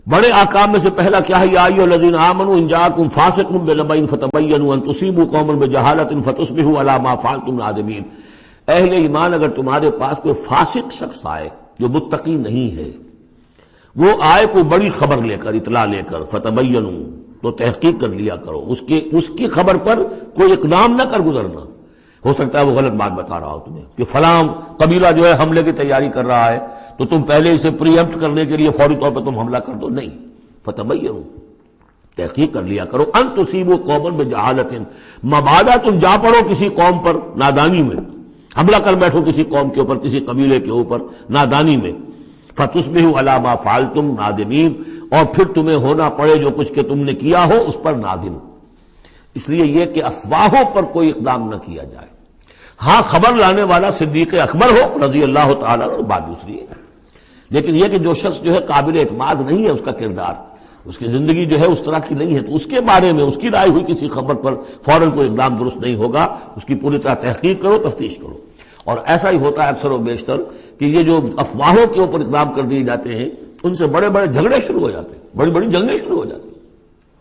بڑے احکام میں سے پہلا کیا ہے؟ یا ایھا الذین آمنوا ان جاءکم فاسق بنبأ فتبینوا ان تصیبوا قوما بجہالۃ فتصبحوا علی ما فعلتم نادمین۔ اہل ایمان، اگر تمہارے پاس کوئی فاسق شخص آئے جو متقی نہیں ہے، وہ آئے کوئی بڑی خبر لے کر، اطلاع لے کر، فتبینوا، تو تحقیق کر لیا کرو، اس کی خبر پر کوئی اقدام نہ کر گزرنا۔ ہو سکتا ہے وہ غلط بات بتا رہا ہو تمہیں کہ فلاں قبیلہ جو ہے حملے کی تیاری کر رہا ہے، تو تم پہلے اسے پری ایمپٹ کرنے کے لیے فوری طور پہ تم حملہ کر دو، نہیں، فتبینوا، تحقیق کر لیا کرو، ان تصیبوا قوما بجہالۃ، مبادا تم جا پڑو کسی قوم پر نادانی میں، حملہ کر بیٹھو کسی قوم کے اوپر، کسی قبیلے کے اوپر نادانی میں، فتصبحوا علی ما فعلتم نادمین، اور پھر تمہیں ہونا پڑے جو کچھ کہ تم نے کیا ہو اس پر نادم۔ اس لیے یہ کہ افواہوں پر کوئی اقدام نہ کیا جائے۔ ہاں خبر لانے والا صدیق اکبر ہو رضی اللہ تعالیٰ عنہ، بات دوسری ہے، لیکن یہ کہ جو شخص جو ہے قابل اعتماد نہیں ہے، اس کا کردار، اس کی زندگی جو ہے اس طرح کی نہیں ہے، تو اس کے بارے میں اس کی رائے ہوئی کسی خبر پر فوراً کوئی اقدام درست نہیں ہوگا، اس کی پوری طرح تحقیق کرو، تفتیش کرو۔ اور ایسا ہی ہوتا ہے اکثر و بیشتر کہ یہ جو افواہوں کے اوپر اقدام کر دیے جاتے ہیں، ان سے بڑے بڑے جھگڑے شروع ہو جاتے ہیں، بڑی بڑی جنگیں شروع ہو جاتی ہیں۔